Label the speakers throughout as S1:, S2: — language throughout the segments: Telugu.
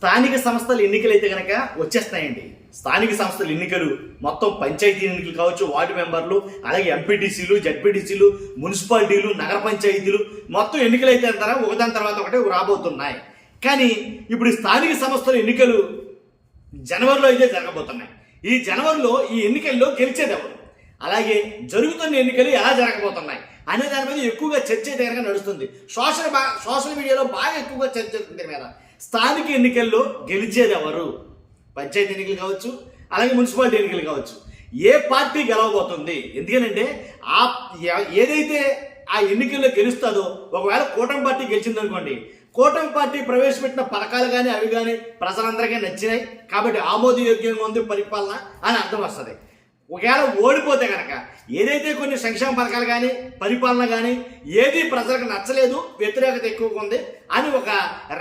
S1: స్థానిక సంస్థల ఎన్నికలు అయితే కనుక వచ్చేస్తాయండి. స్థానిక సంస్థల ఎన్నికలు మొత్తం పంచాయతీ ఎన్నికలు కావచ్చు, వార్డు మెంబర్లు, అలాగే ఎంపీటీసీలు, జడ్పీటీసీలు, మున్సిపాలిటీలు, నగర పంచాయతీలు మొత్తం ఎన్నికలు అయితే అంటారా ఒకదాని తర్వాత ఒకటే రాబోతున్నాయి. కానీ ఇప్పుడు స్థానిక సంస్థల ఎన్నికలు జనవరిలో అయితే జరగబోతున్నాయి. ఈ జనవరిలో ఈ ఎన్నికల్లో గెలిచేది ఎవరు, అలాగే జరుగుతున్న ఎన్నికలు ఎలా జరగబోతున్నాయి అనే దాని మీద ఎక్కువగా చర్చ అయితే కనుక నడుస్తుంది. సోషల్ మీడియాలో బాగా ఎక్కువగా చర్చ జరుగుతుంది మీద స్థానిక ఎన్నికల్లో గెలిచేది ఎవరు, పంచాయతీ ఎన్నికలు కావచ్చు, అలాగే మున్సిపాలిటీ ఎన్నికలు కావచ్చు, ఏ పార్టీ గెలవబోతుంది. ఎందుకంటే ఏదైతే ఆ ఎన్నికల్లో గెలుస్తుందో, ఒకవేళ కూటమి పార్టీ గెలిచిందనుకోండి, కూటమి పార్టీ ప్రవేశపెట్టిన పథకాలు కానీ అవి కానీ ప్రజలందరికీ నచ్చినాయి కాబట్టి ఆమోదయోగ్యంగా ఉంది పరిపాలన అని అర్థం వస్తుంది. ఒకవేళ ఓడిపోతే కనుక ఏదైతే కొన్ని సంక్షేమ పథకాలు కానీ పరిపాలన కానీ ఏది ప్రజలకు నచ్చలేదు, వ్యతిరేకత ఎక్కువగా ఉంది అని ఒక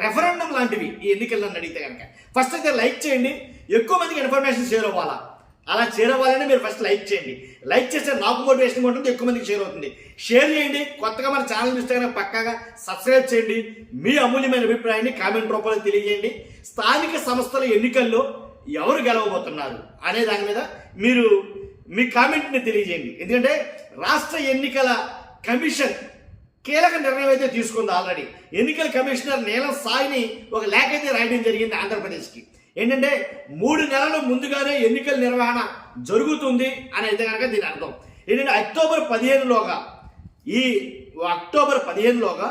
S1: రెఫరెండం లాంటివి ఈ ఎన్నికల్లో అడిగితే కనుక ఫస్ట్ అయితే లైక్ చేయండి. ఎక్కువ మందికి ఇన్ఫర్మేషన్ షేర్ అవ్వాలా, అలా షేర్ అవ్వాలని మీరు ఫస్ట్ లైక్ చేయండి. లైక్ చేస్తే నాకు మోటివేషన్ ఉంటుంది, ఎక్కువ మందికి షేర్ అవుతుంది. షేర్ చేయండి. కొత్తగా మన ఛానల్ చూస్తే కనుక పక్కాగా సబ్స్క్రైబ్ చేయండి. మీ అమూల్యమైన అభిప్రాయాన్ని కామెంట్ రూపంలో తెలియజేయండి. స్థానిక సంస్థల ఎన్నికల్లో ఎవరు గెలవబోతున్నారు అనే దాని మీద మీరు మీ కామెంట్ని తెలియజేయండి. ఎందుకంటే రాష్ట్ర ఎన్నికల కమిషన్ కీలక నిర్ణయం అయితే తీసుకుంది ఆల్రెడీ. ఎన్నికల కమిషనర్ నీలం సాయిని ఒక లేఖ అయితే రాయడం జరిగింది ఆంధ్రప్రదేశ్కి. ఏంటంటే 3 నెలల ముందుగానే ఎన్నికల నిర్వహణ జరుగుతుంది అని అయితే కనుక దీని అర్థం ఏంటంటే అక్టోబర్ 15లోగా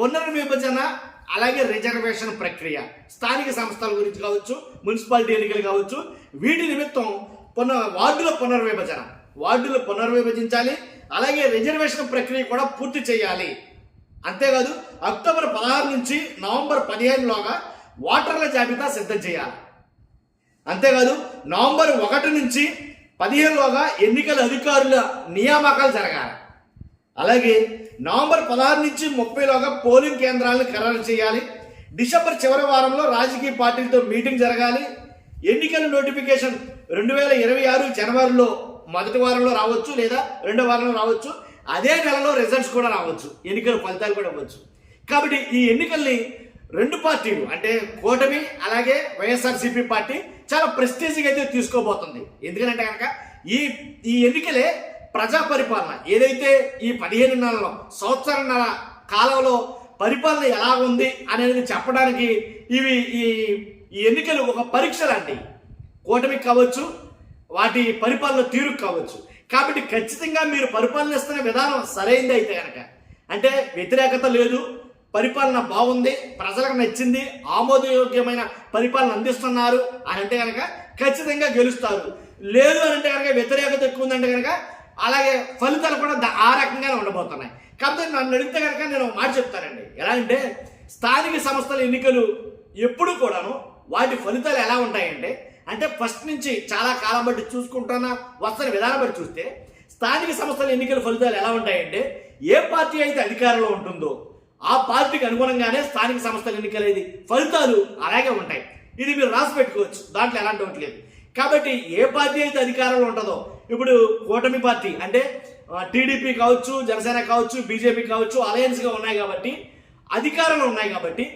S1: పునర్విభజన అలాగే రిజర్వేషన్ ప్రక్రియ, స్థానిక సంస్థల గురించి కావచ్చు, మున్సిపాలిటీ ఎన్నికలు కావచ్చు, వీటి నిమిత్తం వార్డుల పునర్విభజించాలి. అలాగే రిజర్వేషన్ ప్రక్రియ కూడా పూర్తి చేయాలి. అంతేకాదు అక్టోబర్ 16 నుంచి నవంబర్ 15లోగా ఓటర్ల జాబితా సిద్ధం చేయాలి. అంతేకాదు నవంబర్ 1 నుంచి 15లోగా ఎన్నికల అధికారుల నియామకాలు జరగాలి. అలాగే నవంబర్ 16 నుంచి 30లోగా పోలింగ్ కేంద్రాలను ఖరారు చేయాలి. డిసెంబర్ చివరి వారంలో రాజకీయ పార్టీలతో మీటింగ్ జరగాలి. ఎన్నికల నోటిఫికేషన్ 2026 జనవరిలో మొదటి వారంలో రావచ్చు, లేదా రెండో వారంలో రావచ్చు. అదే నెలలో రిజల్ట్స్ కూడా రావచ్చు, ఎన్నికల ఫలితాలు కూడా అవ్వచ్చు. కాబట్టి ఈ ఎన్నికల్ని 2 పార్టీలు అంటే కూటమి అలాగే వైఎస్ఆర్సీపీ పార్టీ చాలా ప్రెస్టీజ్గా అయితే తీసుకోబోతుంది. ఎందుకంటే కనుక ఈ ఎన్నికలే ప్రజా పరిపాలన ఏదైతే ఈ 15 నెలల్లో సంవత్సరాల కాలంలో పరిపాలన ఎలా ఉంది అనేది చెప్పడానికి ఈ ఎన్నికలు ఒక పరీక్ష లాంటి కూటమికి కావచ్చు, వాటి పరిపాలన తీరుకు కావచ్చు. కాబట్టి ఖచ్చితంగా మీరు పరిపాలన ఇస్తున్న విధానం సరైనది అయితే కనుక, అంటే వ్యతిరేకత లేదు, పరిపాలన బాగుంది, ప్రజలకు నచ్చింది, ఆమోదయోగ్యమైన పరిపాలన అందిస్తున్నారు అని అంటే కనుక ఖచ్చితంగా గెలుస్తారు. లేదు అని అంటే కనుక వ్యతిరేకత ఎక్కువ ఉందంటే కనుక అలాగే ఫలితాలు కూడా ఆ రకంగానే ఉండబోతున్నాయి. కాబట్టి నన్ను అడిగితే కనుక నేను ఒక మాట చెప్తానండి. ఎలా అంటే స్థానిక సంస్థల ఎన్నికలు ఎప్పుడు కూడాను వాటి ఫలితాలు ఎలా ఉంటాయంటే, అంటే ఫస్ట్ నుంచి చాలా కాలం బట్టి చూసుకుంటున్న వస్తున్న విధానం బట్టి చూస్తే స్థానిక సంస్థల ఎన్నికల ఫలితాలు ఎలా ఉంటాయంటే, ఏ పార్టీ అయితే అధికారంలో ఉంటుందో ఆ పార్టీకి అనుగుణంగానే స్థానిక సంస్థల ఎన్నికల ఫలితాలు అలాగే ఉంటాయి. ఇది మీరు రాసి పెట్టుకోవచ్చు, దాంట్లో ఎలాంటి ఒకటి లేదు. కాబట్టి ఏ పార్టీ అయితే అధికారంలో ఉంటుందో, ఇప్పుడు కూటమి పార్టీ అంటే టీడీపీ కావచ్చు, జనసేన కావచ్చు, బీజేపీ కావచ్చు, అలయన్స్గా ఉన్నాయి కాబట్టి, అధికారంలో ఉన్నాయి కాబట్టి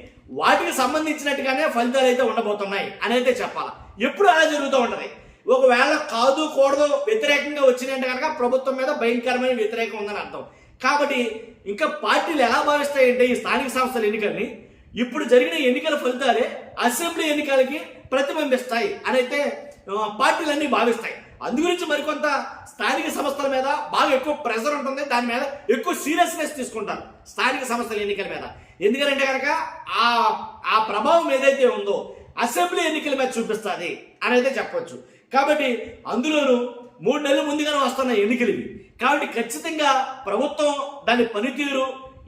S1: వాటికి సంబంధించినట్టుగానే ఫలితాలు అయితే ఉండబోతున్నాయి అని అయితే చెప్పాలి. ఎప్పుడు అలా జరుగుతూ ఉంటుంది. ఒకవేళ కాదు కూడదు వ్యతిరేకంగా వచ్చినాయంటే కనుక ప్రభుత్వం మీద భయంకరమైన వ్యతిరేకం ఉందని అర్థం. కాబట్టి ఇంకా పార్టీలు ఎలా భావిస్తాయంటే ఈ స్థానిక సంస్థల ఎన్నికల్ని ఇప్పుడు జరిగిన ఎన్నికల ఫలితాలే అసెంబ్లీ ఎన్నికలకి ప్రతిబింబిస్తాయి అని అయితే పార్టీలన్నీ భావిస్తాయి. అందుగురించి మరికొంత స్థానిక సంస్థల మీద బాగా ఎక్కువ ప్రెషర్ ఉంటుంది, దాని మీద ఎక్కువ సీరియస్నెస్ తీసుకుంటారు స్థానిక సంస్థల ఎన్నికల మీద. ఎందుకంటే కనుక ఆ ప్రభావం ఏదైతే ఉందో అసెంబ్లీ ఎన్నికల మీద చూపిస్తుంది అని అయితే చెప్పవచ్చు. కాబట్టి అందులోనూ 3 నెలల ముందుగానే వస్తున్న ఎన్నికలు ఇవి. కాబట్టి ఖచ్చితంగా ప్రభుత్వం దాని పనితీరు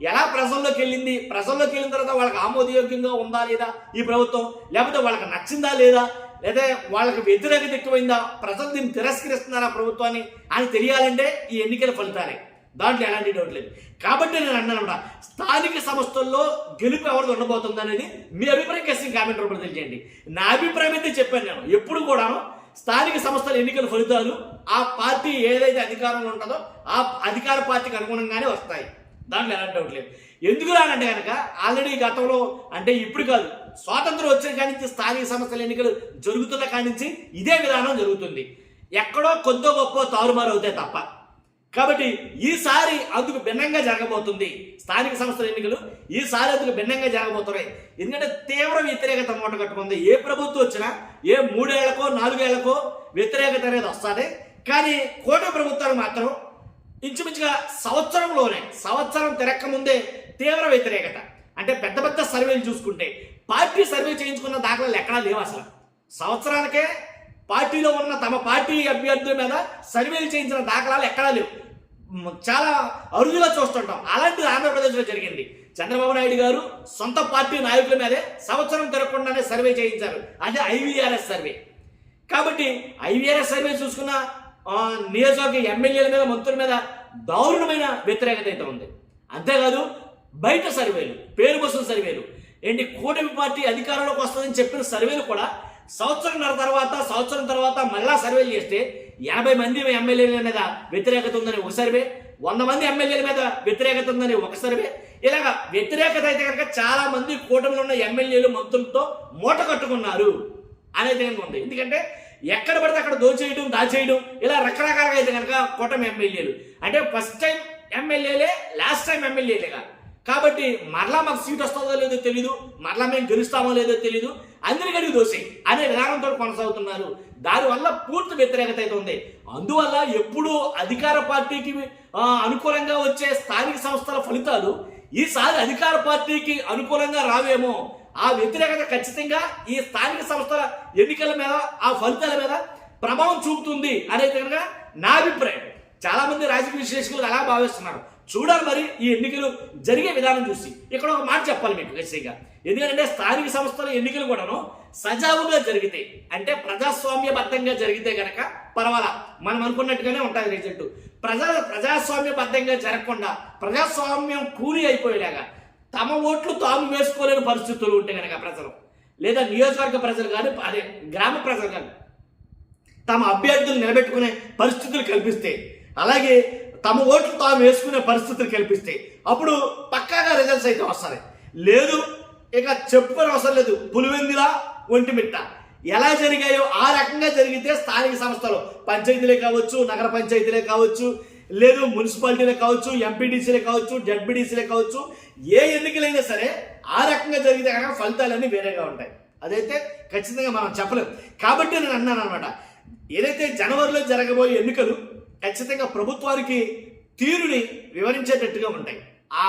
S1: ఎలా ప్రజల్లోకి వెళ్ళింది, ప్రజల్లోకి వెళ్ళిన తర్వాత వాళ్ళకి ఆమోదయోగ్యంగా ఉందా లేదా ఈ ప్రభుత్వం, లేకపోతే వాళ్ళకి నచ్చిందా లేదా, లేదా వాళ్ళకి వ్యతిరేకత ఎక్కువైందా, ప్రజలు దీన్ని తిరస్కరిస్తున్నారా ప్రభుత్వాన్ని అని తెలియాలంటే ఈ ఎన్నికల ఫలితాలే, దాంట్లో ఎలాంటి డౌట్ లేదు. కాబట్టి నేను అన్నాను, స్థానిక సంస్థల్లో గెలుపు ఎవరిది ఉండబోతుంది అనేది మీ అభిప్రాయం ఖచ్చితంగా కామెంట్ రూపంలో తెలియజేయండి. నా అభిప్రాయం అయితే చెప్పాను. నేను ఎప్పుడు కూడాను స్థానిక సంస్థల ఎన్నికల ఫలితాలు ఆ పార్టీ ఏదైతే అధికారంలో ఉంటుందో ఆ అధికార పార్టీకి అనుగుణంగానే వస్తాయి, దాంట్లో ఎలాంటి డౌట్ లేదు. ఎందుకు రానంటే కనుక ఆల్రెడీ గతంలో అంటే ఇప్పుడు కాదు స్వాతంత్రం వచ్చిన కాడి నుంచి స్థానిక సంస్థల ఎన్నికలు జరుగుతున్న కాడి నుంచి ఇదే విధానం జరుగుతుంది. ఎక్కడో కొద్దో గొప్ప తారుమారు అవుతాయి తప్ప. కాబట్టి ఈసారి అందుకు భిన్నంగా జరగబోతుంది. స్థానిక సంస్థల ఎన్నికలు ఈసారి అందుకు భిన్నంగా జరగబోతున్నాయి. ఎందుకంటే తీవ్ర వ్యతిరేకత మూట కట్టుకుంది. ఏ ప్రభుత్వం వచ్చినా ఏ 3 ఏళ్లకో 4 ఏళ్లకో వ్యతిరేకత అనేది వస్తుంది. కానీ కూటమి ప్రభుత్వాలు మాత్రం ఇంచుమించుగా సంవత్సరం తిరక్క ముందే తీవ్ర వ్యతిరేకత. అంటే పెద్ద పెద్ద సర్వేలు చూసుకుంటే పార్టీ సర్వే చేయించుకున్న దాఖలాలు ఎక్కడా లేవు. అసలు సంవత్సరానికే పార్టీలో ఉన్న తమ పార్టీ అభ్యర్థుల మీద సర్వేలు చేయించిన దాఖలాలు ఎక్కడా లేవు. చాలా అరుదుగా చూస్తుంటాం. అలాంటిది ఆంధ్రప్రదేశ్లో జరిగింది. చంద్రబాబు నాయుడు గారు సొంత పార్టీ నాయకుల మీదే సంవత్సరం తిరగకుండానే సర్వే చేయించారు. అదే ఐవీఆర్ఎస్ సర్వే. కాబట్టి ఐవీఆర్ఎస్ సర్వే చూసుకున్న నియోజకవర్గ ఎమ్మెల్యేల మీద మంత్రుల మీద దారుణమైన వ్యతిరేకత అయితే ఉంది. అంతేకాదు బయట సర్వేలు, పేరు బస్సుల సర్వేలు ఏంటి, కూటమి పార్టీ అధికారంలోకి వస్తుందని చెప్పిన సర్వేలు కూడా సంవత్సరం తర్వాత మళ్ళా సర్వేలు చేస్తే 80 మంది ఎమ్మెల్యేల మీద వ్యతిరేకత ఉందని ఒక సర్వే, 100 మంది ఎమ్మెల్యేల మీద వ్యతిరేకత ఉందని ఒక సర్వే. ఇలాగా వ్యతిరేకత అయితే కనుక చాలా మంది కూటమిలో ఉన్న ఎమ్మెల్యేలు మంత్రులతో మూట కట్టుకున్నారు అనేది కనుక ఉంది. ఎందుకంటే ఎక్కడ పడితే అక్కడ దోచేయడం దాచేయడం ఇలా రకరకాలుగా అయితే కనుక కూటమి ఎమ్మెల్యేలు అంటే ఫస్ట్ టైం ఎమ్మెల్యేలే లాస్ట్ టైం ఎమ్మెల్యేలేగా. కాబట్టి మరలా మాకు సీట్ వస్తుందో లేదో తెలీదు, మరలా మేము గెలుస్తామో లేదో తెలీదు, అందరికీ దోషి అనే విధానంతో కొనసాగుతున్నారు. దానివల్ల పూర్తి వ్యతిరేకత అయితే ఉంది. అందువల్ల ఎప్పుడు అధికార పార్టీకి అనుకూలంగా వచ్చే స్థానిక సంస్థల ఫలితాలు ఈసారి అధికార పార్టీకి అనుకూలంగా రావేమో. ఆ వ్యతిరేకత ఖచ్చితంగా ఈ స్థానిక సంస్థల ఎన్నికల మీద ఆ ఫలితాల మీద ప్రభావం చూపుతుంది అనేది కనుక నా అభిప్రాయం. చాలా మంది రాజకీయ విశ్లేషకులు అలా భావిస్తున్నారు. చూడాలి మరి ఈ ఎన్నికలు జరిగే విధానం చూసి. ఇక్కడ ఒక మాట చెప్పాలి మీకు ఖచ్చితంగా. ఎందుకంటే స్థానిక సంస్థల ఎన్నికలు కూడాను సజావుగా జరిగితే, అంటే ప్రజాస్వామ్యబద్ధంగా జరిగితే కనుక పర్వాలా, మనం అనుకున్నట్టుగానే ఉంటుంది రిజల్ట్. ప్రజాస్వామ్యబద్ధంగా జరగకుండా ప్రజాస్వామ్యం కూలి అయిపోయేలాగా తమ ఓట్లు తాము వేసుకోలేని పరిస్థితులు ఉంటే కనుక ప్రజలు, లేదా నియోజకవర్గ ప్రజలు కానీ అదే గ్రామ ప్రజలు కానీ తమ అభ్యర్థులు నిలబెట్టుకునే పరిస్థితులు కల్పిస్తే, అలాగే తమ ఓట్లు తాము వేసుకునే పరిస్థితులు కల్పిస్తే అప్పుడు పక్కాగా రిజల్ట్స్ అయితే వస్తాయి. లేదు ఇక చెప్పుకొని అవసరం లేదు, పులివెందుల ఒంటిమిట్ట ఎలా జరిగాయో ఆ రకంగా జరిగితే స్థానిక సంస్థలు పంచాయతీలే కావచ్చు, నగర పంచాయతీలే కావచ్చు, లేదు మున్సిపాలిటీలే కావచ్చు, ఎంపీటీసీలే కావచ్చు, జడ్పీటీసీలే కావచ్చు, ఏ ఎన్నికలైనా సరే ఆ రకంగా జరిగితే కనుక ఫలితాలన్నీ వేరేగా ఉంటాయి. అదైతే ఖచ్చితంగా మనం చెప్పలేము. కాబట్టి నేను అన్నాను అనమాట, ఏదైతే జనవరిలో జరగబోయే ఎన్నికలు ఖచ్చితంగా ప్రభుత్వానికి తీరుని వివరించేటట్టుగా ఉంటాయి. ఆ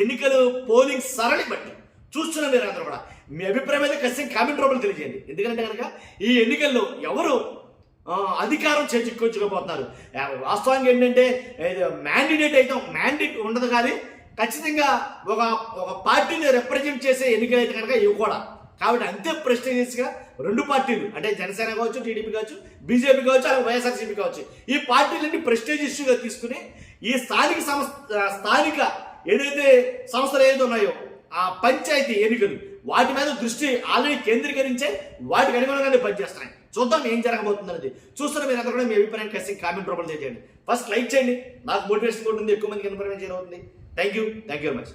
S1: ఎన్నికలు పోలింగ్ సరళి బట్టి చూస్తున్న మీరు అందరూ కూడా మీ అభిప్రాయం అయితే ఖచ్చితంగా కామెంట్ రూపంలో తెలియజేయండి. ఎందుకంటే కనుక ఈ ఎన్నికల్లో ఎవరు అధికారం చేజిక్కొచ్చుకోబోతున్నారు. వాస్తవానికి ఏంటంటే మ్యాండేట్ అయితే మ్యాండేట్ ఉండదు, కానీ ఖచ్చితంగా ఒక పార్టీని రిప్రజెంట్ చేసే ఎన్నికలు అయితే కనుక ఇవి కూడా. కాబట్టి అంతే ప్రెస్టీజియస్గా రెండు పార్టీలు అంటే జనసేన కావచ్చు, టీడీపీ కావచ్చు, బీజేపీ కావచ్చు, అలాగే వైఎస్ఆర్సీపీ కావచ్చు, ఈ పార్టీలన్నీ ప్రెస్టీజియస్గా తీసుకుని ఈ స్థానిక ఏదైతే సంస్థలు ఏదైతే ఉన్నాయో ఆ పంచాయతీ ఎన్నికలు వాటి మీద దృష్టి ఆల్రెడీ కేంద్రీకరించే వాటికి అనుగుణంగానే పనిచేస్తున్నాయి. చూద్దాం ఏం జరగబోతుంది అనేది. చూస్తున్న మీరు అందరూ కూడా మీ అభిప్రాయం ఖచ్చితంగా కామెంట్ రూపంలో చేయండి. ఫస్ట్ లైక్ చేయండి, నాకు మోటివేషన్ ఉంటుంది, ఎక్కువ మందికి ఇన్ఫర్మేషన్ అవుతుంది. Thank you very much.